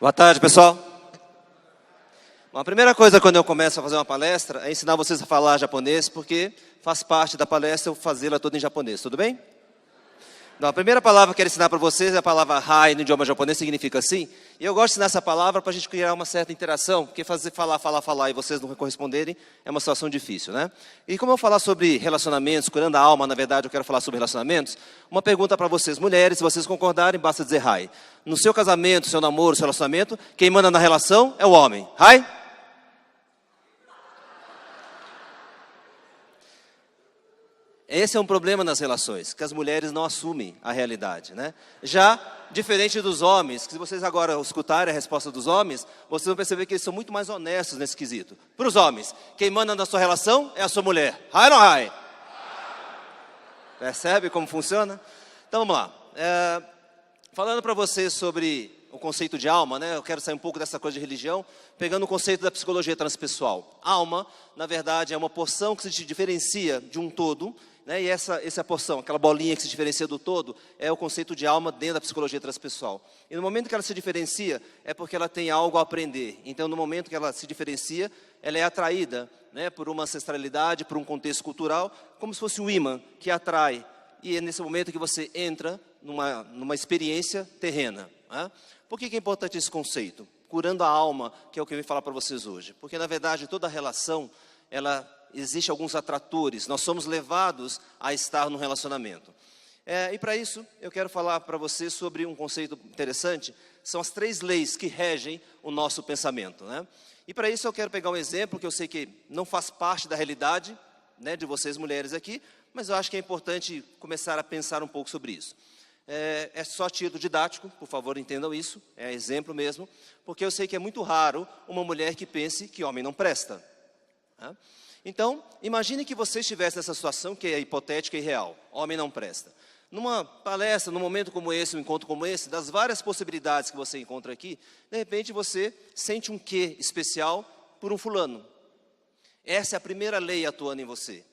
Boa tarde, pessoal. Bom, a primeira coisa quando eu começo a fazer uma palestra é ensinar vocês a falar japonês, porque faz parte da palestra eu fazê-la toda em japonês, tudo bem? Então, a primeira palavra que eu quero ensinar para vocês é a palavra hai, no idioma japonês significa assim. E eu gosto de ensinar essa palavra para a gente criar uma certa interação, porque fazer falar e vocês não corresponderem é uma situação difícil, né? E como eu falar sobre relacionamentos, curando a alma, na verdade eu quero falar sobre relacionamentos, uma pergunta para vocês mulheres, se vocês concordarem, basta dizer hai. No seu casamento, seu namoro, seu relacionamento, quem manda na relação é o homem. Hai? Esse é um problema nas relações, que as mulheres não assumem a realidade, né? Já, diferente dos homens, que se vocês agora escutarem a resposta dos homens, vocês vão perceber que eles são muito mais honestos nesse quesito. Para os homens, quem manda na sua relação é a sua mulher. Hai ou não hai? Percebe como funciona? Então vamos lá. Falando para vocês sobre o conceito de alma, né? Eu quero sair um pouco dessa coisa de religião, pegando o conceito da psicologia transpessoal. Alma, na verdade, é uma porção que se diferencia de um todo, né? E essa porção, aquela bolinha que se diferencia do todo, é o conceito de alma dentro da psicologia transpessoal. E no momento que ela se diferencia, é porque ela tem algo a aprender. Então, no momento que ela se diferencia, ela é atraída, né, por uma ancestralidade, por um contexto cultural, como se fosse um ímã que atrai. E é nesse momento que você entra numa experiência terrena, né? Por que é importante esse conceito? Curando a alma, que é o que eu vim falar para vocês hoje. Porque, na verdade, toda relação, existe alguns atratores. Nós somos levados a estar no relacionamento. E para isso, eu quero falar para vocês sobre um conceito interessante. São as 3 leis que regem o nosso pensamento, né? E para isso eu quero pegar um exemplo que eu sei que não faz parte da realidade, né, de vocês mulheres aqui, mas eu acho que é importante começar a pensar um pouco sobre isso. É só título didático, por favor, entendam isso, é exemplo mesmo, porque eu sei que é muito raro uma mulher que pense que homem não presta, né? Então, imagine que você estivesse nessa situação que é hipotética e real, homem não presta. Numa palestra, num momento como esse, um encontro como esse, das várias possibilidades que você encontra aqui, de repente você sente um quê especial por um fulano. Essa é a primeira lei atuando em você,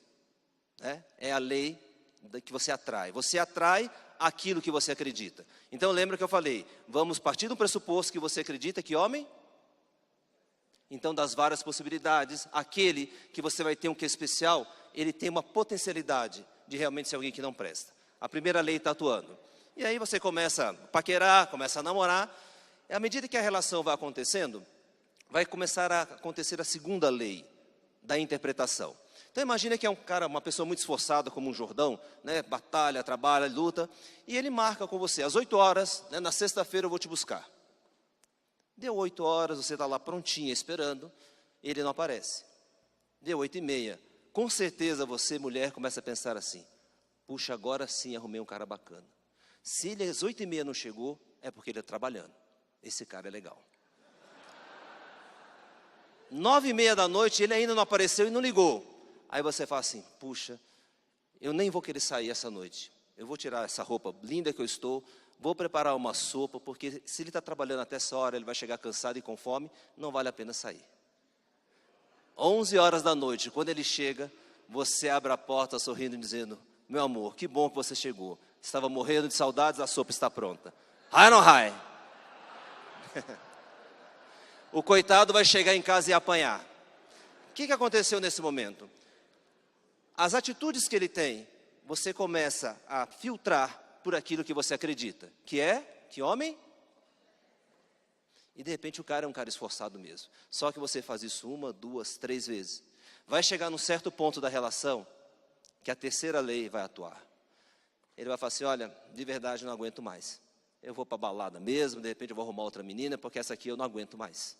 né? É a lei que você atrai. Você atrai aquilo que você acredita. Então lembra que eu falei, vamos partir do pressuposto que você acredita que homem? Então das várias possibilidades, aquele que você vai ter um que especial, ele tem uma potencialidade de realmente ser alguém que não presta. A primeira lei está atuando. E aí você começa a paquerar, começa a namorar, e à medida que a relação vai acontecendo, vai começar a acontecer a segunda lei da interpretação. Então imagina que é um cara, uma pessoa muito esforçada como um Jordão, né? Batalha, trabalha, luta, e ele marca com você, às 8 horas, né? Na sexta-feira eu vou te buscar. Deu 8 horas, você está lá prontinha, esperando, ele não aparece. Deu 8h30, com certeza você, mulher, começa a pensar assim, puxa, agora sim arrumei um cara bacana. Se ele às 8h30 não chegou, é porque ele está trabalhando, esse cara é legal. 9h30 da noite, ele ainda não apareceu e não ligou. Aí você fala assim, puxa, eu nem vou querer sair essa noite. Eu vou tirar essa roupa linda que eu estou, vou preparar uma sopa, porque se ele está trabalhando até essa hora, ele vai chegar cansado e com fome, não vale a pena sair. 11 horas da noite, quando ele chega, você abre a porta sorrindo e dizendo, meu amor, que bom que você chegou. Estava morrendo de saudades, a sopa está pronta. Hai ou não hai? O coitado vai chegar em casa e apanhar. O que aconteceu nesse momento? As atitudes que ele tem, você começa a filtrar por aquilo que você acredita. Que homem? E de repente o cara é um cara esforçado mesmo. Só que você faz isso 1, 2, 3 vezes. Vai chegar num certo ponto da relação que a terceira lei vai atuar. Ele vai falar assim, olha, de verdade eu não aguento mais. Eu vou para a balada mesmo, de repente eu vou arrumar outra menina, porque essa aqui eu não aguento mais.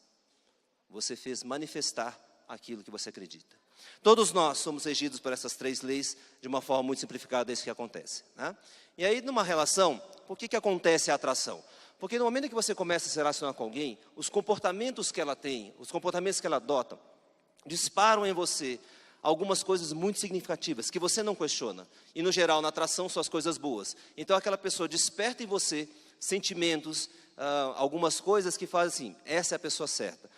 Você fez manifestar aquilo que você acredita. Todos nós somos regidos por essas 3 leis, de uma forma muito simplificada, é isso que acontece, né? E aí, numa relação, por que acontece a atração? Porque no momento que você começa a se relacionar com alguém, os comportamentos que ela tem, os comportamentos que ela adota, disparam em você algumas coisas muito significativas, que você não questiona. E, no geral, na atração, são as coisas boas. Então, aquela pessoa desperta em você sentimentos, algumas coisas que fazem assim, essa é a pessoa certa.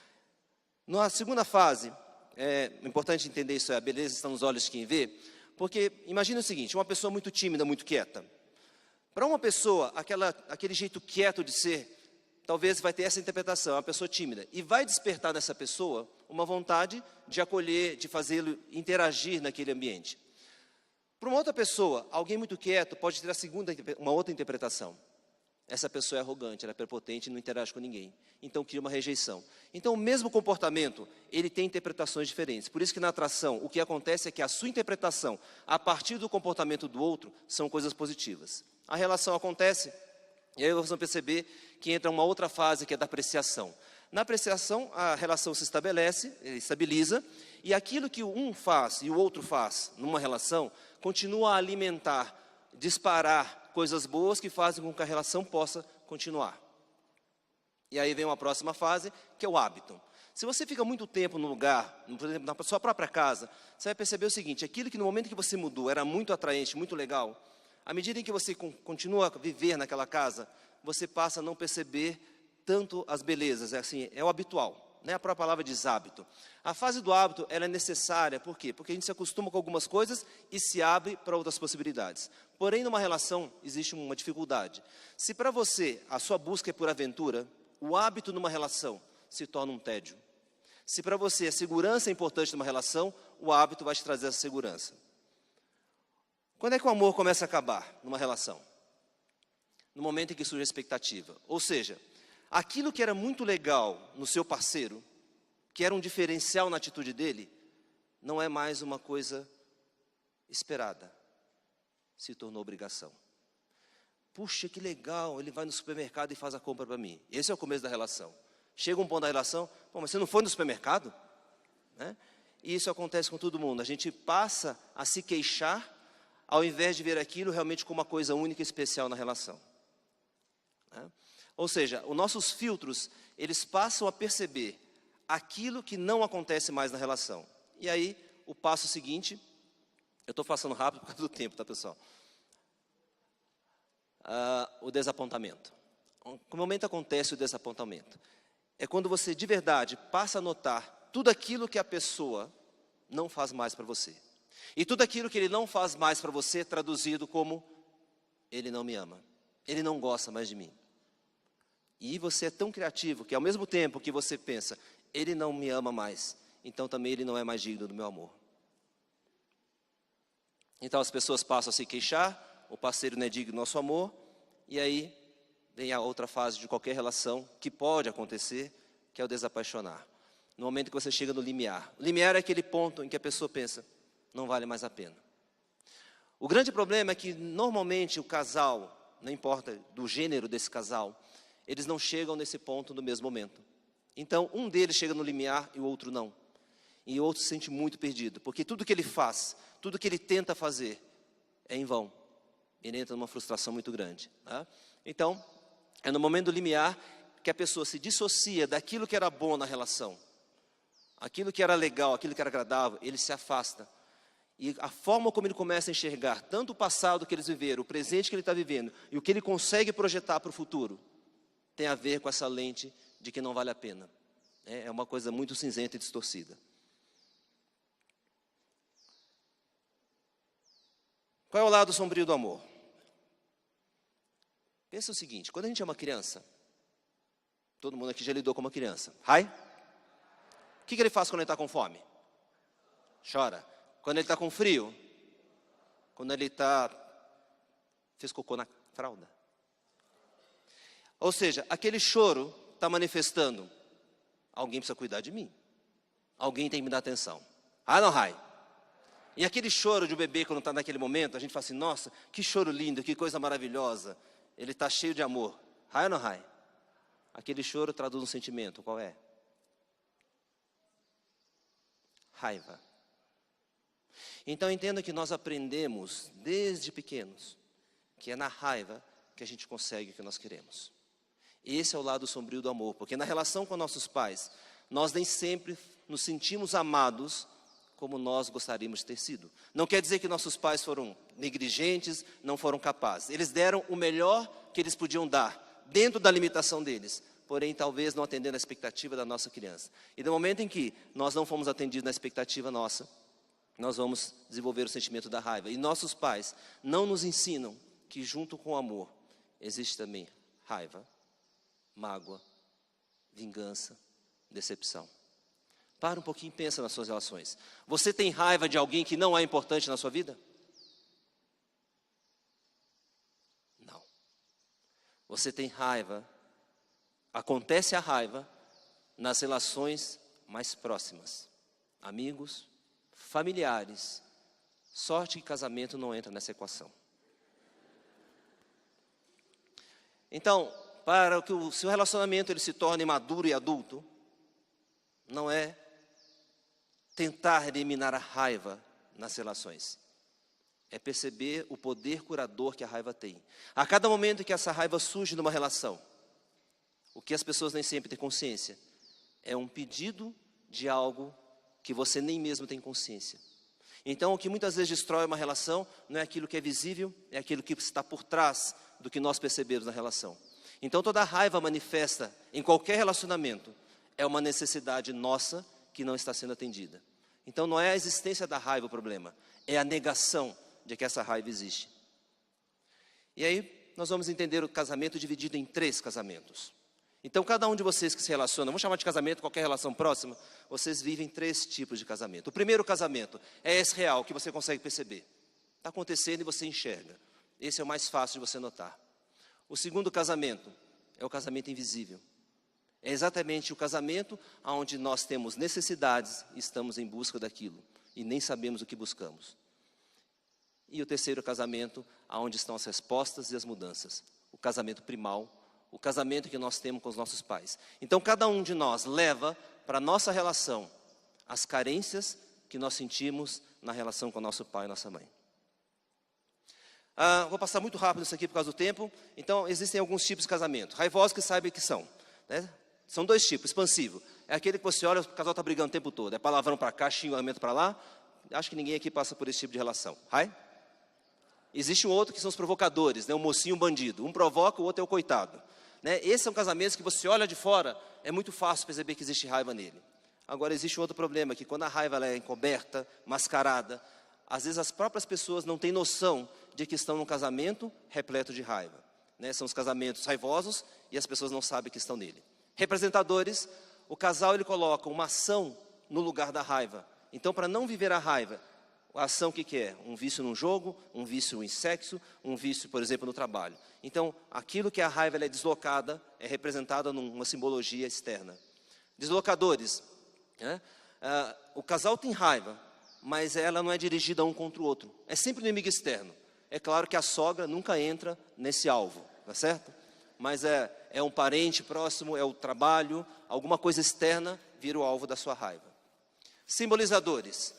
Na segunda fase, é importante entender isso, a beleza está nos olhos de quem vê, porque imagina o seguinte, uma pessoa muito tímida, muito quieta. Para uma pessoa, aquele jeito quieto de ser, talvez vai ter essa interpretação, uma pessoa tímida, e vai despertar nessa pessoa uma vontade de acolher, de fazê-lo interagir naquele ambiente. Para uma outra pessoa, alguém muito quieto pode ter uma outra interpretação. Essa pessoa é arrogante, ela é prepotente e não interage com ninguém. Então cria uma rejeição. Então o mesmo comportamento, ele tem interpretações diferentes. Por isso que na atração, o que acontece é que a sua interpretação, a partir do comportamento do outro, são coisas positivas. A relação acontece, e aí vocês vão perceber que entra uma outra fase que é da apreciação. Na apreciação, a relação se estabelece, estabiliza, e aquilo que um faz e o outro faz numa relação, continua a alimentar, disparar coisas boas que fazem com que a relação possa continuar. E aí vem uma próxima fase, que é o hábito. Se você fica muito tempo no lugar, por exemplo, na sua própria casa, você vai perceber o seguinte, aquilo que no momento que você mudou era muito atraente, muito legal, à medida em que você continua a viver naquela casa, você passa a não perceber tanto as belezas, é o habitual, né? A própria palavra diz hábito. A fase do hábito, ela é necessária, por quê? Porque a gente se acostuma com algumas coisas e se abre para outras possibilidades. Porém, numa relação, existe uma dificuldade. Se para você, a sua busca é por aventura, o hábito numa relação se torna um tédio. Se para você a segurança é importante numa relação, o hábito vai te trazer essa segurança. Quando é que o amor começa a acabar numa relação? No momento em que surge a expectativa. Ou seja, aquilo que era muito legal no seu parceiro, que era um diferencial na atitude dele, não é mais uma coisa esperada. Se tornou obrigação. Puxa, que legal, ele vai no supermercado e faz a compra para mim. Esse é o começo da relação. Chega um ponto da relação, pô, mas você não foi no supermercado? Né? E isso acontece com todo mundo. A gente passa a se queixar, ao invés de ver aquilo realmente como uma coisa única e especial na relação. Né? Ou seja, os nossos filtros, eles passam a perceber aquilo que não acontece mais na relação. E aí, o passo seguinte, eu estou passando rápido por causa do tempo, tá, pessoal? O desapontamento. Que momento acontece o desapontamento? É quando você, de verdade, passa a notar tudo aquilo que a pessoa não faz mais para você. E tudo aquilo que ele não faz mais para você, traduzido como, ele não me ama, ele não gosta mais de mim. E você é tão criativo que ao mesmo tempo que você pensa, ele não me ama mais, então também ele não é mais digno do meu amor. Então as pessoas passam a se queixar, o parceiro não é digno do nosso amor, e aí vem a outra fase de qualquer relação que pode acontecer, que é o desapaixonar. No momento que você chega no limiar. O limiar é aquele ponto em que a pessoa pensa, não vale mais a pena. O grande problema é que normalmente o casal, não importa do gênero desse casal, eles não chegam nesse ponto no mesmo momento. Então, um deles chega no limiar e o outro não. E o outro se sente muito perdido, porque tudo que ele faz, tudo que ele tenta fazer, é em vão. Ele entra numa frustração muito grande. Tá? Então, é no momento do limiar que a pessoa se dissocia daquilo que era bom na relação. Aquilo que era legal, aquilo que era agradável, ele se afasta. E a forma como ele começa a enxergar, tanto o passado que eles viveram, o presente que ele está vivendo, e o que ele consegue projetar para o futuro, tem a ver com essa lente de que não vale a pena. É uma coisa muito cinzenta e distorcida. Qual é o lado sombrio do amor? Pensa o seguinte, quando a gente é uma criança, todo mundo aqui já lidou com uma criança. Rai? O que ele faz quando ele está com fome? Chora. Quando ele está com frio? Quando ele fez cocô na fralda? Ou seja, aquele choro está manifestando, alguém precisa cuidar de mim. Alguém tem que me dar atenção. Ah, não, Rai? E aquele choro de um bebê quando está naquele momento, a gente fala assim, nossa, que choro lindo, que coisa maravilhosa. Ele está cheio de amor. Rai ou não rai? Aquele choro traduz um sentimento, qual é? Raiva. Então entenda que nós aprendemos desde pequenos, que é na raiva que a gente consegue o que nós queremos. Esse é o lado sombrio do amor, porque na relação com nossos pais, nós nem sempre nos sentimos amados como nós gostaríamos de ter sido. Não quer dizer que nossos pais foram negligentes, não foram capazes. Eles deram o melhor que eles podiam dar, dentro da limitação deles, porém talvez não atendendo a expectativa da nossa criança. E no momento em que nós não fomos atendidos na expectativa nossa, nós vamos desenvolver o sentimento da raiva. E nossos pais não nos ensinam que junto com o amor existe também raiva. mágoa, vingança, decepção. Para um pouquinho e pensa nas suas relações. Você tem raiva de alguém que não é importante na sua vida? Não. Você tem raiva, acontece a raiva nas relações mais próximas. Amigos, familiares. Sorte que casamento não entra nessa equação. Então, para que o seu relacionamento ele se torne maduro e adulto, não é tentar eliminar a raiva nas relações. É perceber o poder curador que a raiva tem. A cada momento que essa raiva surge numa relação, o que as pessoas nem sempre têm consciência, é um pedido de algo que você nem mesmo tem consciência. Então, o que muitas vezes destrói uma relação não é aquilo que é visível, é aquilo que está por trás do que nós percebemos na relação. Então, toda raiva manifesta em qualquer relacionamento é uma necessidade nossa que não está sendo atendida. Então, não é a existência da raiva o problema, é a negação de que essa raiva existe. E aí, nós vamos entender o casamento dividido em 3 casamentos. Então, cada um de vocês que se relaciona, vamos chamar de casamento, qualquer relação próxima, vocês vivem 3 tipos de casamento. O primeiro casamento é esse real, que você consegue perceber. Está acontecendo e você enxerga. Esse é o mais fácil de você notar. O segundo casamento é o casamento invisível. É exatamente o casamento onde nós temos necessidades e estamos em busca daquilo. E nem sabemos o que buscamos. E o terceiro casamento, onde estão as respostas e as mudanças. O casamento primal, o casamento que nós temos com os nossos pais. Então, cada um de nós leva para a nossa relação as carências que nós sentimos na relação com o nosso pai e nossa mãe. Vou passar muito rápido isso aqui por causa do tempo. Então, existem alguns tipos de casamento. Raivosos que sabem que são. Né? São 2 tipos. Expansivo. É aquele que você olha, o casal está brigando o tempo todo. É palavrão para cá, xingamento para lá. Acho que ninguém aqui passa por esse tipo de relação. Existe um outro que são os provocadores, né? Um mocinho, um bandido. Um provoca, o outro é o coitado. Né? Esses são casamentos que você olha de fora, é muito fácil perceber que existe raiva nele. Agora, existe um outro problema, que quando a raiva ela é encoberta, mascarada, às vezes as próprias pessoas não têm noção de que estão num casamento repleto de raiva. Né? São os casamentos raivosos e as pessoas não sabem que estão nele. Representadores, o casal ele coloca uma ação no lugar da raiva. Então, para não viver a raiva, a ação o que é? Um vício num jogo, um vício em sexo, um vício, por exemplo, no trabalho. Então, aquilo que a raiva ela é deslocada, é representada numa simbologia externa. Deslocadores, né? O casal tem raiva, mas ela não é dirigida um contra o outro. É sempre um inimigo externo. É claro que a sogra nunca entra nesse alvo, tá certo? Mas é um parente próximo, é o trabalho, alguma coisa externa vira o alvo da sua raiva. Simbolizadores.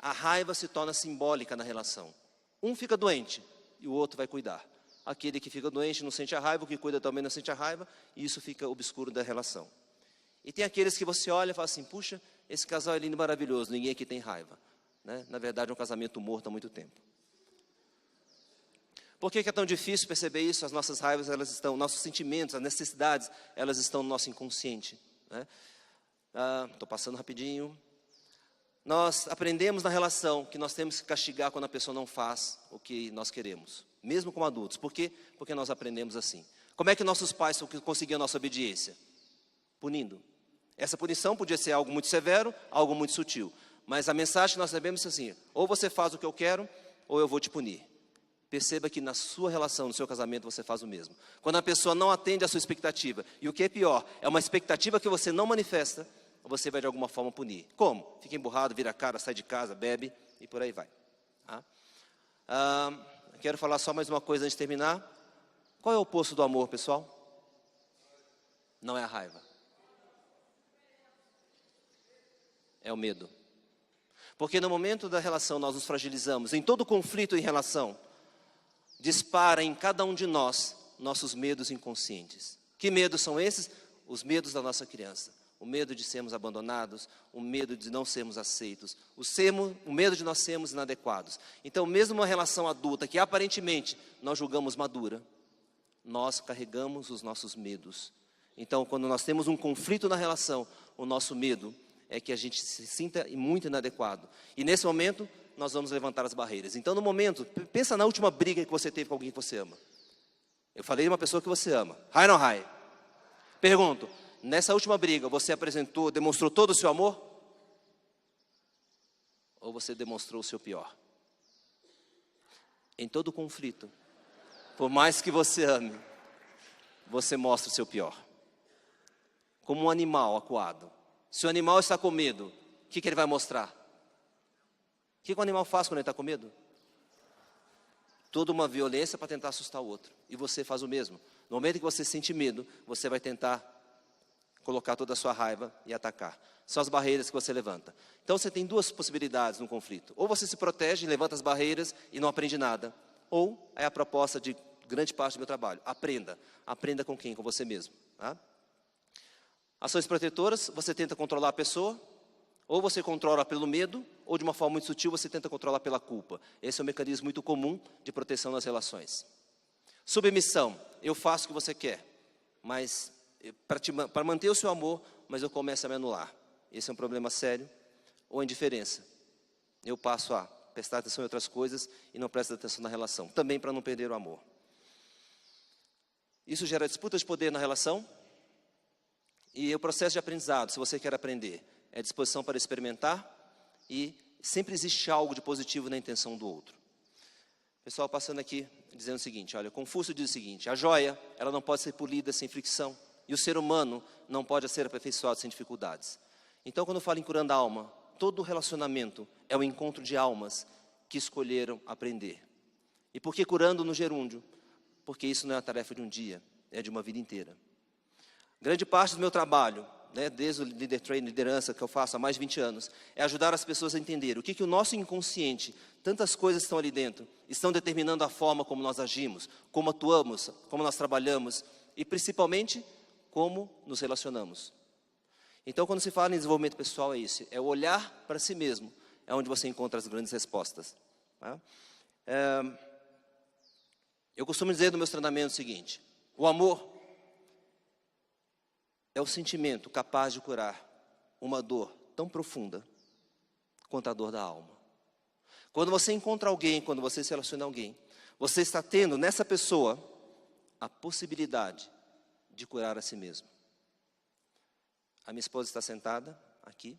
A raiva se torna simbólica na relação. Um fica doente e o outro vai cuidar. Aquele que fica doente não sente a raiva, o que cuida também não sente a raiva, e isso fica obscuro da relação. E tem aqueles que você olha e fala assim, puxa, esse casal é lindo e maravilhoso, ninguém aqui tem raiva. Né? Na verdade, é um casamento morto há muito tempo. Por que é tão difícil perceber isso? As nossas raivas, elas estão, nossos sentimentos, as necessidades, elas estão no nosso inconsciente. Né? Estou passando rapidinho. Nós aprendemos na relação que nós temos que castigar quando a pessoa não faz o que nós queremos, mesmo como adultos. Por quê? Porque nós aprendemos assim. Como é que nossos pais conseguiam a nossa obediência? Punindo. Essa punição podia ser algo muito severo, algo muito sutil. Mas a mensagem que nós sabemos é assim, ou você faz o que eu quero, ou eu vou te punir. Perceba que na sua relação, no seu casamento, você faz o mesmo. Quando a pessoa não atende à sua expectativa, e o que é pior, é uma expectativa que você não manifesta, você vai de alguma forma punir. Como? Fica emburrado, vira a cara, sai de casa, bebe e por aí vai. Quero falar só mais uma coisa antes de terminar. Qual é o oposto do amor, pessoal? Não é a raiva. É o medo. Porque no momento da relação nós nos fragilizamos. Em todo conflito em relação, dispara em cada um de nós nossos medos inconscientes. Que medos são esses? Os medos da nossa criança. O medo de sermos abandonados, o medo de não sermos aceitos, o medo de nós sermos inadequados. Então, mesmo uma relação adulta, que aparentemente nós julgamos madura, nós carregamos os nossos medos. Então, quando nós temos um conflito na relação, o nosso medo é que a gente se sinta muito inadequado. E nesse momento, nós vamos levantar as barreiras. Então, no momento, pensa na última briga que você teve com alguém que você ama. Eu falei de uma pessoa que você ama. Rai ou não rai? Pergunto, nessa última briga, você apresentou, demonstrou todo o seu amor? Ou você demonstrou o seu pior? Em todo conflito, por mais que você ame, você mostra o seu pior. Como um animal acuado. Se o animal está com medo, o que ele vai mostrar? O que o animal faz quando ele está com medo? Toda uma violência para tentar assustar o outro. E você faz o mesmo. No momento que você sente medo, você vai tentar colocar toda a sua raiva e atacar. São as barreiras que você levanta. Então você tem duas possibilidades no conflito. Ou você se protege, levanta as barreiras e não aprende nada. Ou é a proposta de grande parte do meu trabalho. Aprenda. Aprenda com quem? Com você mesmo. Tá? Ações protetoras, você tenta controlar a pessoa. Ou você controla pelo medo, ou de uma forma muito sutil você tenta controlar pela culpa. Esse é um mecanismo muito comum de proteção nas relações. Submissão, eu faço o que você quer, mas para manter o seu amor, mas eu começo a me anular. Esse é um problema sério. Ou indiferença, eu passo a prestar atenção em outras coisas e não presto atenção na relação, também para não perder o amor. Isso gera disputa de poder na relação. E o processo de aprendizado, se você quer aprender, é disposição para experimentar e sempre existe algo de positivo na intenção do outro. Pessoal, passando aqui, dizendo o seguinte, olha, Confúcio diz o seguinte, a joia, ela não pode ser polida sem fricção, e o ser humano não pode ser aperfeiçoado sem dificuldades. Então, quando eu falo em curando a alma, todo relacionamento é o encontro de almas que escolheram aprender. E por que curando no gerúndio? Porque isso não é uma tarefa de um dia, é de uma vida inteira. Grande parte do meu trabalho, desde o Leader Training, liderança que eu faço há mais de 20 anos, é ajudar as pessoas a entender o que o nosso inconsciente, tantas coisas estão ali dentro, estão determinando a forma como nós agimos, como atuamos, como nós trabalhamos e principalmente como nos relacionamos. Então, quando se fala em desenvolvimento pessoal, é isso, é o olhar para si mesmo, é onde você encontra as grandes respostas. Tá? Eu costumo dizer nos meus treinamentos o seguinte, o amor é o sentimento capaz de curar uma dor tão profunda quanto a dor da alma. Quando você encontra alguém, quando você se relaciona a alguém, você está tendo nessa pessoa a possibilidade de curar a si mesmo. A minha esposa está sentada aqui,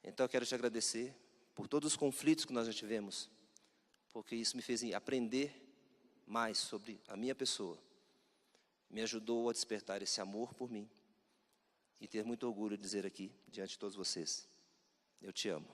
então eu quero te agradecer por todos os conflitos que nós já tivemos, porque isso me fez aprender mais sobre a minha pessoa. Me ajudou a despertar esse amor por mim e ter muito orgulho de dizer aqui, diante de todos vocês, eu te amo.